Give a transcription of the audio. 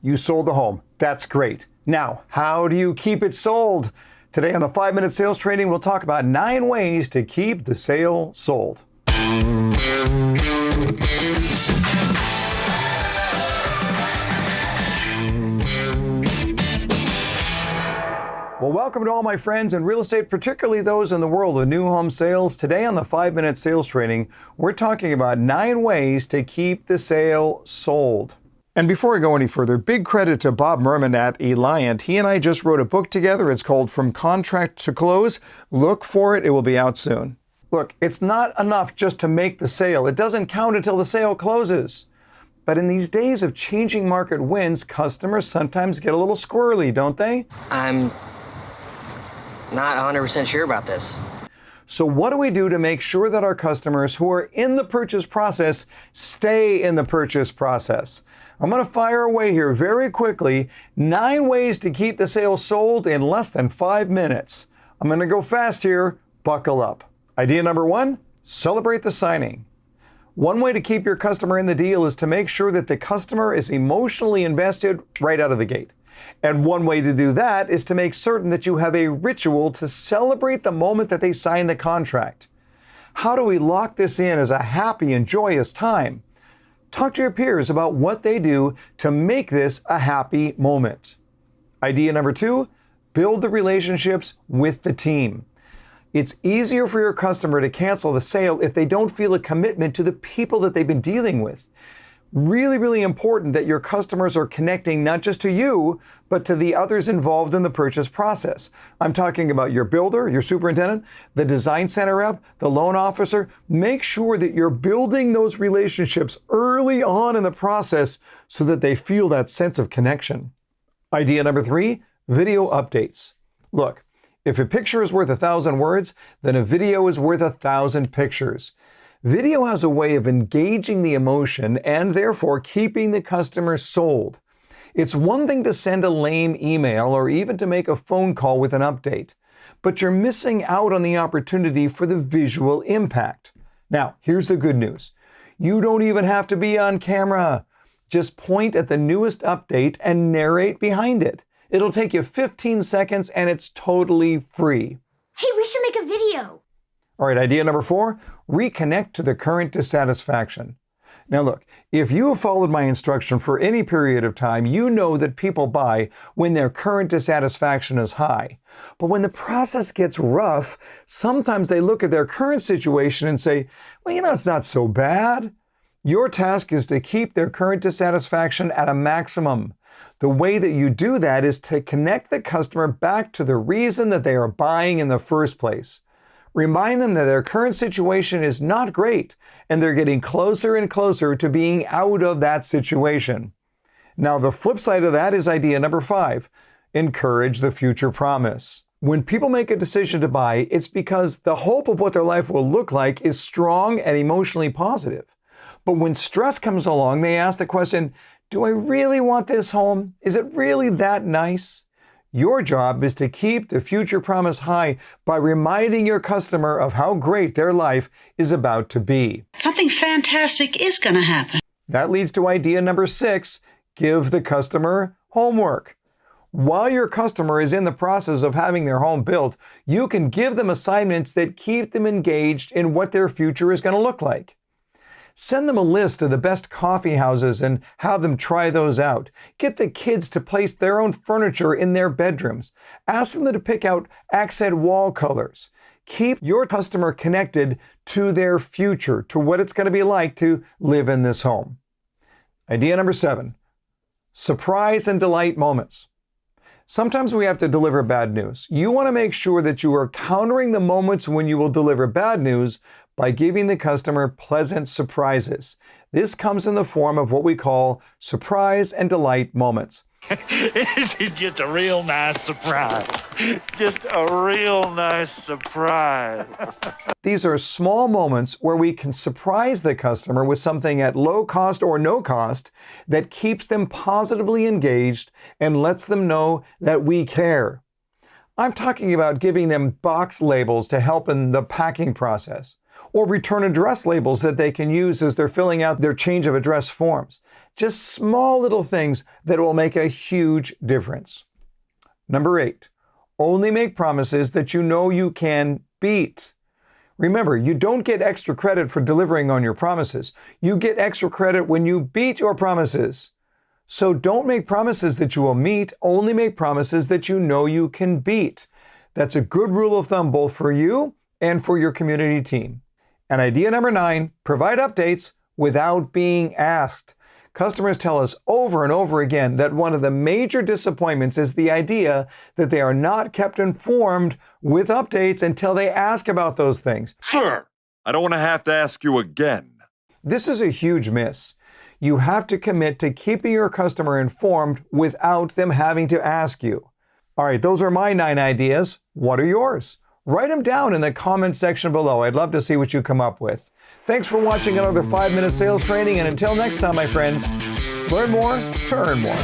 You sold the home. That's great. Now, how do you keep it sold? Today on the 5-Minute Sales Training, we'll talk about 9 ways to keep the sale sold. Well, welcome to all my friends in real estate, particularly those in the world of new home sales. Today on the 5-Minute Sales Training, we're talking about 9 ways to keep the sale sold. And before I go any further, big credit to Bob Merman at Eliant. He and I just wrote a book together. It's called From Contract to Close. Look for it. It will be out soon. Look, it's not enough just to make the sale. It doesn't count until the sale closes. But in these days of changing market winds, customers sometimes get a little squirrely, don't they? I'm not 100% sure about this. So what do we do to make sure that our customers who are in the purchase process stay in the purchase process? I'm going to fire away here very quickly. 9 ways to keep the sale sold in less than 5 minutes. I'm going to go fast here. Buckle up. Idea number 1, celebrate the signing. One way to keep your customer in the deal is to make sure that the customer is emotionally invested right out of the gate. And one way to do that is to make certain that you have a ritual to celebrate the moment that they sign the contract. How do we lock this in as a happy and joyous time? Talk to your peers about what they do to make this a happy moment. Idea number 2, build the relationships with the team. It's easier for your customer to cancel the sale if they don't feel a commitment to the people that they've been dealing with. Really, really important that your customers are connecting not just to you, but to the others involved in the purchase process. I'm talking about your builder, your superintendent, the design center rep, the loan officer. Make sure that you're building those relationships early on in the process so that they feel that sense of connection. Idea number 3, video updates. Look, if a picture is worth 1,000 words, then a video is worth 1,000 pictures. Video has a way of engaging the emotion and therefore keeping the customer sold. It's one thing to send a lame email or even to make a phone call with an update, but you're missing out on the opportunity for the visual impact. Now, here's the good news. You don't even have to be on camera. Just point at the newest update and narrate behind it. It'll take you 15 seconds and it's totally free. Hey, we should make a video. All right, idea number 4, reconnect to the current dissatisfaction. Now look, if you have followed my instruction for any period of time, you know that people buy when their current dissatisfaction is high. But when the process gets rough, sometimes they look at their current situation and say, well, it's not so bad. Your task is to keep their current dissatisfaction at a maximum. The way that you do that is to connect the customer back to the reason that they are buying in the first place. Remind them that their current situation is not great and they're getting closer and closer to being out of that situation. Now, the flip side of that is idea number 5, encourage the future promise. When people make a decision to buy, it's because the hope of what their life will look like is strong and emotionally positive. But when stress comes along, they ask the question, do I really want this home? Is it really that nice? Your job is to keep the future promise high by reminding your customer of how great their life is about to be. Something fantastic is going to happen. That leads to idea number 6, give the customer homework. While your customer is in the process of having their home built, you can give them assignments that keep them engaged in what their future is going to look like. Send them a list of the best coffee houses and have them try those out. Get the kids to place their own furniture in their bedrooms. Ask them to pick out accent wall colors. Keep your customer connected to their future, to what it's going to be like to live in this home. Idea number 7, surprise and delight moments. Sometimes we have to deliver bad news. You want to make sure that you are countering the moments when you will deliver bad news by giving the customer pleasant surprises. This comes in the form of what we call surprise and delight moments. This is just a real nice surprise. Just a real nice surprise. These are small moments where we can surprise the customer with something at low cost or no cost that keeps them positively engaged and lets them know that we care. I'm talking about giving them box labels to help in the packing process, or return address labels that they can use as they're filling out their change of address forms. Just small little things that will make a huge difference. Number 8, only make promises that you know you can beat. Remember, you don't get extra credit for delivering on your promises. You get extra credit when you beat your promises. So don't make promises that you will meet, only make promises that you know you can beat. That's a good rule of thumb both for you and for your community team. And idea number 9, provide updates without being asked. Customers tell us over and over again that one of the major disappointments is the idea that they are not kept informed with updates until they ask about those things. Sir, I don't want to have to ask you again. This is a huge miss. You have to commit to keeping your customer informed without them having to ask you. All right, those are my 9 ideas. What are yours? Write them down in the comment section below. I'd love to see what you come up with. Thanks for watching another 5-minute sales training, and until next time, my friends, learn more to earn more.